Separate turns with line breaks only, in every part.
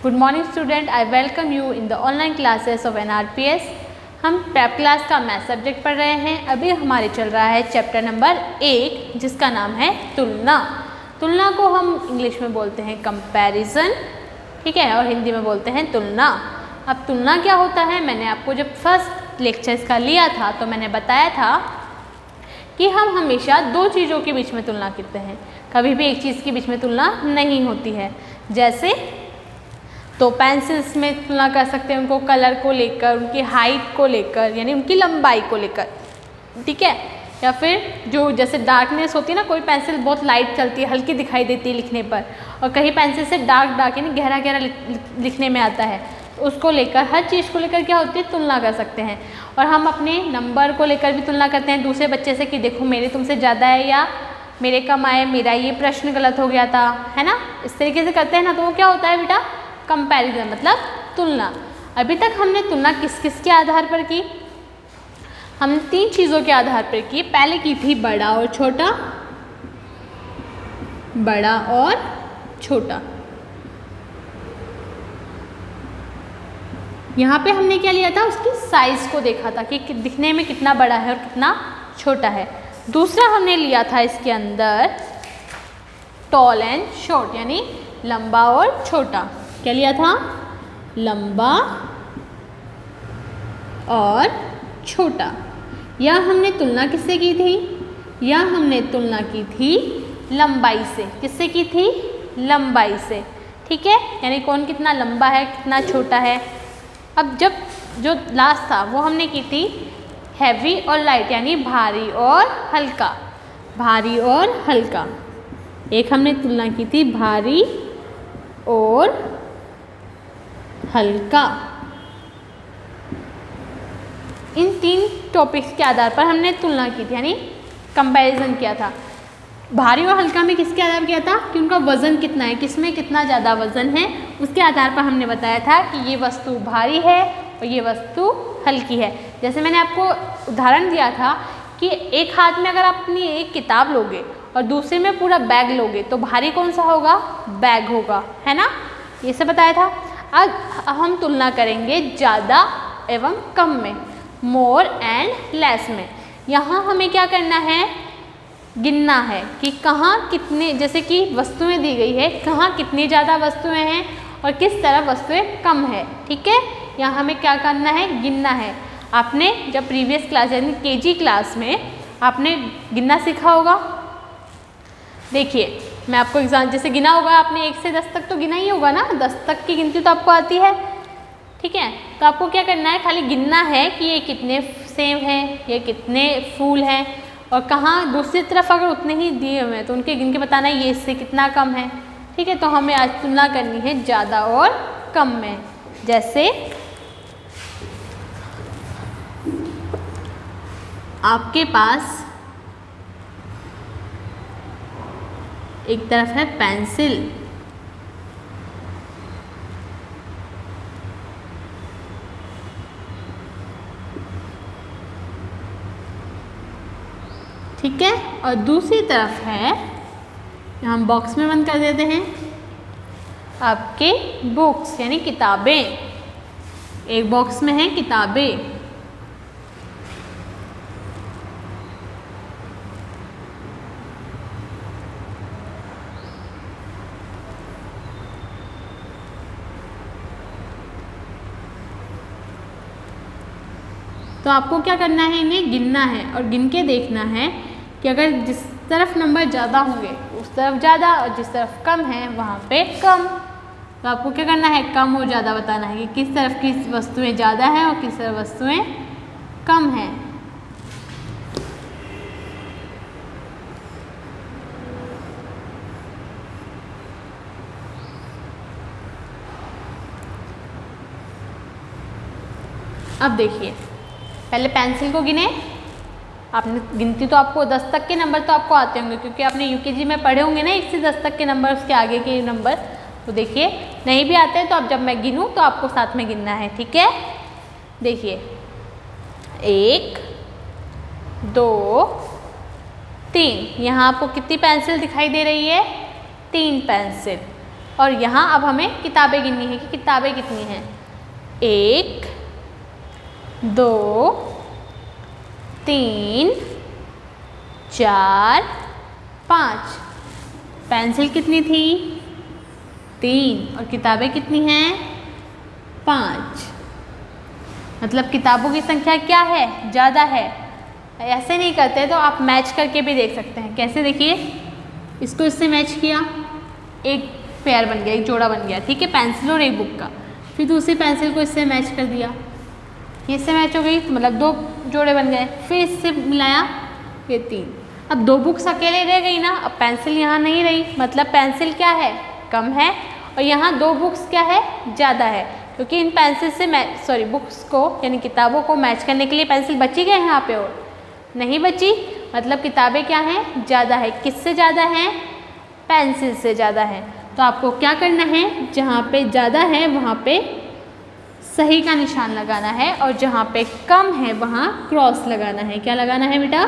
Good morning student, I welcome you in the online classes of NRPS। हम prep class का math subject पढ़ रहे हैं। अभी हमारे चल रहा है चैप्टर नंबर 1 जिसका नाम है तुलना। तुलना को हम इंग्लिश में बोलते हैं कंपैरिजन, ठीक है, और हिंदी में बोलते हैं तुलना। अब तुलना क्या होता है, मैंने आपको जब फर्स्ट लेक्चर इसका लिया था तो मैंने बताया था कि हम हमेशा दो चीज़ों के बीच में तुलना करते हैं, कभी भी एक चीज़ के बीच में तुलना नहीं होती है। जैसे तो पेंसिल्स में तुलना कर सकते हैं उनको कलर को लेकर, उनकी हाइट को लेकर, यानी उनकी लंबाई को लेकर, ठीक है। या फिर जो जैसे डार्कनेस होती है ना, कोई पेंसिल बहुत लाइट चलती है, हल्की दिखाई देती है लिखने पर, और कहीं पेंसिल से डार्क यानी गहरा गहरा लिखने में आता है, तो उसको लेकर हर चीज़ को लेकर क्या होती है, तुलना कर सकते हैं। और हम अपने नंबर को लेकर भी तुलना करते हैं दूसरे बच्चे से कि देखो मेरे तुमसे ज़्यादा है या मेरे कम आए, मेरा ये प्रश्न गलत हो गया था, है ना। इस तरीके से करते हैं ना, तो वो क्या होता है बेटा, कंपैरिजन मतलब तुलना। अभी तक हमने तुलना किस किस के आधार पर की, हमने तीन चीज़ों के आधार पर की। पहले की थी बड़ा और छोटा, बड़ा और छोटा। यहाँ पे हमने क्या लिया था, उसकी साइज को देखा था कि दिखने में कितना बड़ा है और कितना छोटा है। दूसरा हमने लिया था इसके अंदर टॉल एंड शॉर्ट, यानी लंबा और छोटा। क्या लिया था, लंबा और छोटा। यह हमने तुलना किससे की थी, यह हमने तुलना की थी लंबाई से। किससे की थी, लंबाई से, ठीक है, यानी कौन कितना लंबा है कितना छोटा है। अब जब जो लास्ट था वो हमने की थी हैवी और लाइट, यानी भारी और हल्का, भारी और हल्का। एक हमने तुलना की थी भारी और हल्का। इन तीन टॉपिक्स के आधार पर हमने तुलना की थी, यानी कंपैरिजन किया था। भारी और हल्का में किसके आधार पर किया था कि उनका वज़न कितना है, किसमें कितना ज़्यादा वज़न है, उसके आधार पर हमने बताया था कि ये वस्तु भारी है और ये वस्तु हल्की है। जैसे मैंने आपको उदाहरण दिया था कि एक हाथ में अगर आप अपनी एक किताब लोगे और दूसरे में पूरा बैग लोगे तो भारी कौन सा होगा, बैग होगा, है ना, ये सब बताया था। अब हम तुलना करेंगे ज़्यादा एवं कम में, मोर एंड लेस में। यहाँ हमें क्या करना है, गिनना है कि कहाँ कितने, जैसे कि वस्तुएं दी गई है, कहाँ कितनी ज़्यादा वस्तुएं हैं और किस तरफ वस्तुएं कम है, ठीक है। यहाँ हमें क्या करना है, गिनना है। आपने जब प्रीवियस क्लास यानी KG क्लास में आपने गिनना सीखा होगा। देखिए मैं आपको एग्जाम जैसे गिना होगा आपने 1 से 10 तक तो गिना ही होगा ना, 10 तक की गिनती तो आपको आती है, ठीक है। तो आपको क्या करना है, खाली गिनना है कि ये कितने सेब हैं, ये कितने फूल हैं, और कहाँ दूसरी तरफ अगर उतने ही दिए हुए हैं तो उनके गिन के बताना है ये इससे कितना कम है, ठीक है। तो हमें आज तुलना करनी है ज़्यादा और कम में। जैसे आपके पास एक तरफ है पेंसिल, ठीक है, और दूसरी तरफ है, हम बॉक्स में बंद कर देते हैं, आपके बुक्स यानी किताबें। एक बॉक्स में है किताबें, तो आपको क्या करना है, इन्हें गिनना है और गिन के देखना है कि अगर जिस तरफ नंबर ज़्यादा होंगे उस तरफ ज़्यादा और जिस तरफ कम है वहाँ पे कम। तो आपको क्या करना है, कम और ज़्यादा बताना है कि किस तरफ की वस्तुएं ज़्यादा हैं और किस तरफ वस्तुएं कम हैं। अब देखिए, पहले पेंसिल को गिने। आपने गिनती तो आपको 10 तक के नंबर तो आपको आते होंगे क्योंकि आपने UKG में पढ़े होंगे ना 1 से 10 तक के नंबर, उसके आगे के नंबर। तो देखिए नहीं भी आते हैं तो अब जब मैं गिनूँ तो आपको साथ में गिनना है, ठीक है। देखिए 1 2 3, यहाँ आपको कितनी पेंसिल दिखाई दे रही है, 3 पेंसिल। और यहाँ अब हमें किताबें गिननी है कि किताबें कितनी हैं। 1 2 3 4 5। पेंसिल कितनी थी? 3। और किताबें कितनी हैं? 5। मतलब किताबों की संख्या क्या है? ज़्यादा है। ऐसे नहीं करते तो आप मैच करके भी देख सकते हैं। कैसे? देखिए, इसको इससे मैच किया, एक पेयर बन गया, एक जोड़ा बन गया, ठीक है, पेंसिल और एक बुक का। फिर दूसरी पेंसिल को इससे मैच कर दिया, ये इससे मैच हो गई, तो मतलब 2 जोड़े बन गए। फिर इससे मिलाया, ये 3। अब 2 बुक्स अकेले रह गई ना, अब पेंसिल यहाँ नहीं रही, मतलब पेंसिल क्या है? कम है। और यहाँ 2 बुक्स क्या है? ज़्यादा है, क्योंकि इन पेंसिल से बुक्स को यानी किताबों को मैच करने के लिए पेंसिल बची गए यहाँ पे, और नहीं बची, मतलब किताबें क्या हैं? ज़्यादा है। किससे ज़्यादा है? पेंसिल से ज़्यादा है। तो आपको क्या करना है? जहाँ पे ज़्यादा है वहाँ पे सही का निशान लगाना है, और जहाँ पे कम है वहाँ क्रॉस लगाना है। क्या लगाना है बेटा?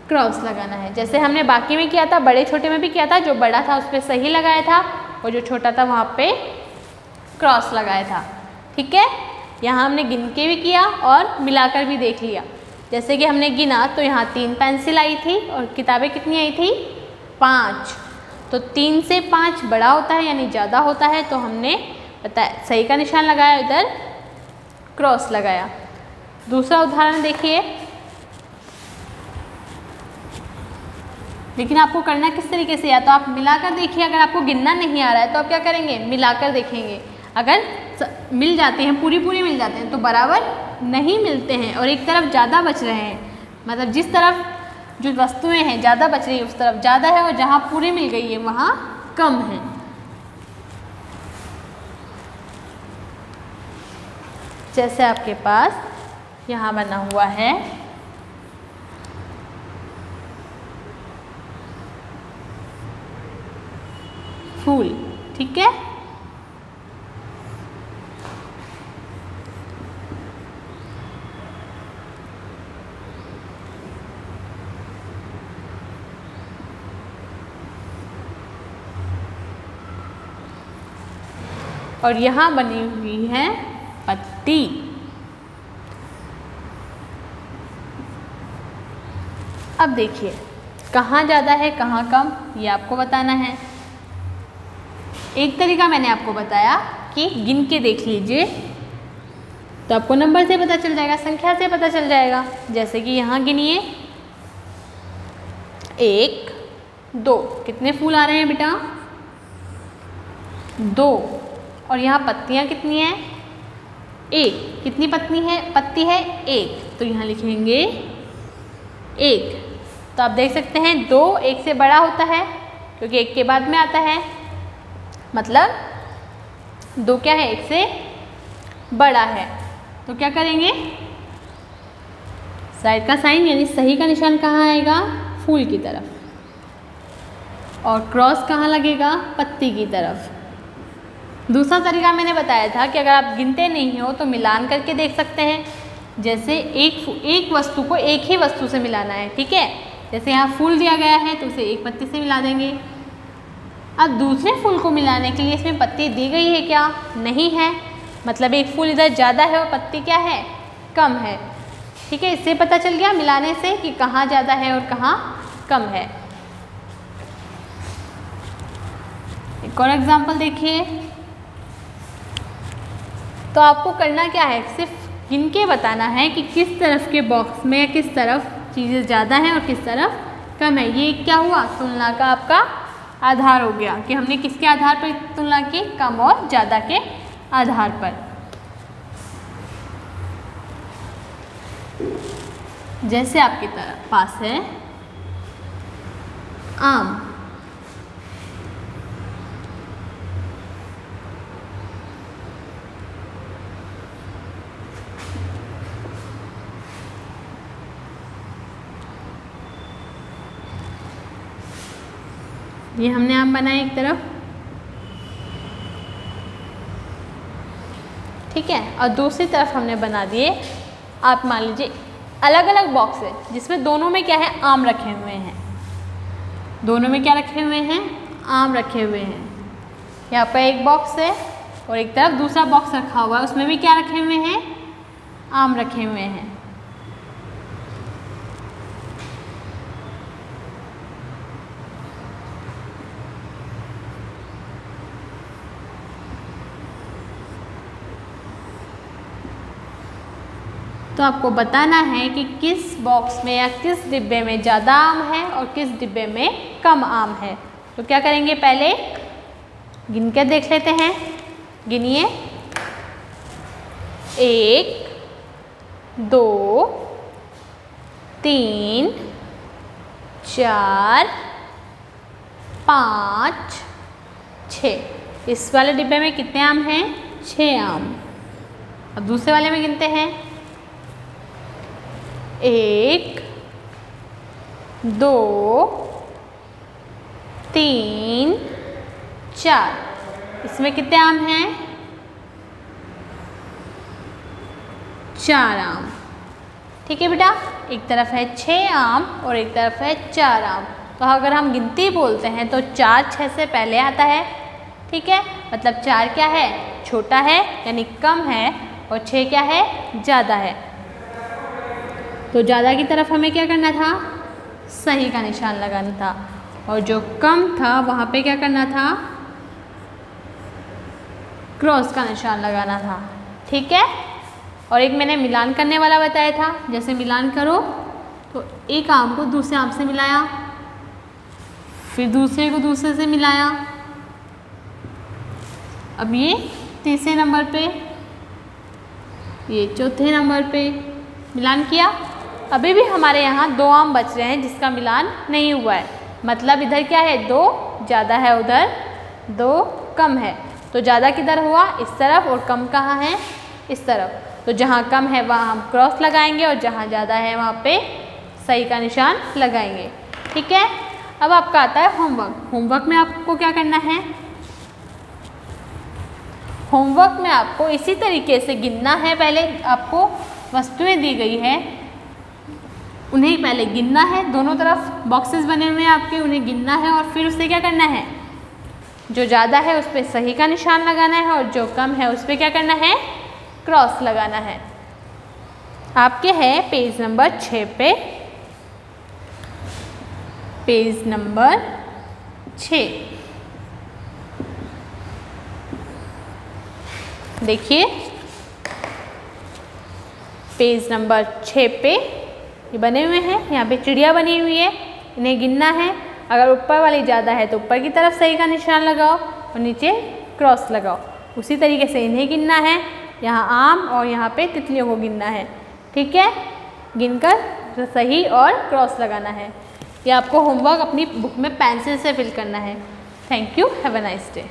क्रॉस लगाना है। जैसे हमने बाकी में किया था, बड़े छोटे में भी किया था, जो बड़ा था उस पर सही लगाया था, और जो छोटा था वहाँ पे क्रॉस लगाया था, ठीक है। यहाँ हमने गिन के भी किया और मिलाकर भी देख लिया। जैसे कि हमने गिना तो यहाँ 3 पेंसिल आई थी, और किताबें कितनी आई थी? 5। तो 3 से 5 बड़ा होता है यानी ज़्यादा होता है, तो हमने बताया सही का निशान लगाया, इधर क्रॉस लगाया। दूसरा उदाहरण देखिए, लेकिन आपको करना किस तरीके से? या तो आप मिलाकर देखिए, अगर आपको गिनना नहीं आ रहा है तो आप क्या करेंगे? मिलाकर देखेंगे। अगर मिल जाते हैं, पूरी मिल जाते हैं, तो बराबर नहीं मिलते हैं और एक तरफ ज़्यादा बच रहे हैं, मतलब जिस तरफ जो वस्तुएं हैं ज़्यादा बच रही है उस तरफ ज़्यादा है, और जहाँ पूरी मिल गई है वहाँ कम है। जैसे आपके पास यहाँ बना हुआ है फूल, ठीक है। और यहाँ बनी हुई है पत्ती। अब देखिए कहाँ ज़्यादा है कहाँ कम, ये आपको बताना है। एक तरीका मैंने आपको बताया कि गिन के देख लीजिए, तो आपको नंबर से पता चल जाएगा, संख्या से पता चल जाएगा। जैसे कि यहाँ गिनिए, 1 2, कितने फूल आ रहे हैं बेटा? 2। और यहाँ पत्तियाँ कितनी हैं? 1। कितनी पत्ती है? 1। तो यहाँ लिखेंगे 1। तो आप देख सकते हैं 2 1 से बड़ा होता है, क्योंकि 1 के बाद में आता है, मतलब 2 क्या है? 1 से बड़ा है। तो क्या करेंगे? साइड का साइन यानी सही का निशान कहाँ आएगा? फूल की तरफ, और क्रॉस कहाँ लगेगा? पत्ती की तरफ। दूसरा तरीका मैंने बताया था कि अगर आप गिनते नहीं हो तो मिलान करके देख सकते हैं। जैसे एक वस्तु को एक ही वस्तु से मिलाना है, ठीक है। जैसे यहाँ फूल दिया गया है तो उसे एक पत्ती से मिला देंगे। अब दूसरे फूल को मिलाने के लिए इसमें पत्ती दी गई है क्या? नहीं है, मतलब एक फूल इधर ज़्यादा है और पत्ती क्या है? कम है, ठीक है। इससे पता चल गया मिलाने से कि कहाँ ज़्यादा है और कहाँ कम है। एक और एग्जाम्पल देखिए। तो आपको करना क्या है? सिर्फ गिन के बताना है कि किस तरफ के बॉक्स में किस तरफ चीज़ें ज़्यादा हैं और किस तरफ कम है। ये क्या हुआ? तुलना का आपका आधार हो गया कि हमने किसके आधार पर तुलना की? कम और ज़्यादा के आधार पर। जैसे आपके पास है आम, ये हमने आम बनाया एक तरफ, ठीक है, और दूसरी तरफ हमने बना दिए, आप मान लीजिए अलग अलग बॉक्स है जिसमें दोनों में क्या है? आम रखे हुए हैं। दोनों में क्या रखे हुए हैं? आम रखे हुए हैं। यहाँ पर एक बॉक्स है और एक तरफ दूसरा बॉक्स रखा हुआ है, उसमें भी क्या रखे हुए हैं, आम रखे हुए हैं। तो आपको बताना है कि किस बॉक्स में या किस डिब्बे में ज़्यादा आम है और किस डिब्बे में कम आम है। तो क्या करेंगे, पहले गिन के देख लेते हैं। गिनिए, 1 2 3 4 5 6। इस वाले डिब्बे में कितने आम हैं, 6 आम। अब दूसरे वाले में गिनते हैं, 1 2 3 4। इसमें कितने आम हैं, 4 आम। ठीक है बेटा, एक तरफ है 6 आम और एक तरफ है 4 आम। तो अगर हम गिनती बोलते हैं तो 4 6 से पहले आता है। ठीक है, मतलब 4 क्या है, छोटा है यानी कम है, और 6 क्या है, ज़्यादा है। तो ज़्यादा की तरफ हमें क्या करना था, सही का निशान लगाना था, और जो कम था वहाँ पे क्या करना था, क्रॉस का निशान लगाना था। ठीक है, और एक मैंने मिलान करने वाला बताया था, जैसे मिलान करो तो एक आम को दूसरे आम से मिलाया, फिर दूसरे को दूसरे से मिलाया। अब ये तीसरे नंबर पे, ये चौथे नंबर पे मिलान किया। अभी भी हमारे यहाँ 2 आम बच रहे हैं जिसका मिलान नहीं हुआ है, मतलब इधर क्या है, 2 ज़्यादा है, उधर 2 कम है। तो ज़्यादा किधर हुआ, इस तरफ, और कम कहाँ है, इस तरफ। तो जहाँ कम है वहाँ हम क्रॉस लगाएंगे और जहाँ ज़्यादा है वहाँ पे सही का निशान लगाएंगे। ठीक है, अब आपका आता है होमवर्क। होमवर्क में आपको क्या करना है, होमवर्क में आपको इसी तरीके से गिनना है। पहले आपको वस्तुएं दी गई है, उन्हें पहले गिनना है। दोनों तरफ बॉक्सेस बने हुए हैं आपके, उन्हें गिनना है और फिर उससे क्या करना है, जो ज़्यादा है उस पर सही का निशान लगाना है और जो कम है उस पर क्या करना है, क्रॉस लगाना है। आपके है पेज नंबर 6 पे, पेज नंबर 6 देखिए, पेज नंबर 6 पे ये बने हुए हैं। यहाँ पे चिड़िया बनी हुई है, इन्हें गिनना है। अगर ऊपर वाली ज़्यादा है तो ऊपर की तरफ सही का निशान लगाओ और नीचे क्रॉस लगाओ। उसी तरीके से इन्हें गिनना है, यहाँ आम और यहाँ पे तितलियों को गिनना है। ठीक है, गिनकर सही और क्रॉस लगाना है। ये आपको होमवर्क अपनी बुक में पेंसिल से फिल करना है। Thank you, have a nice day.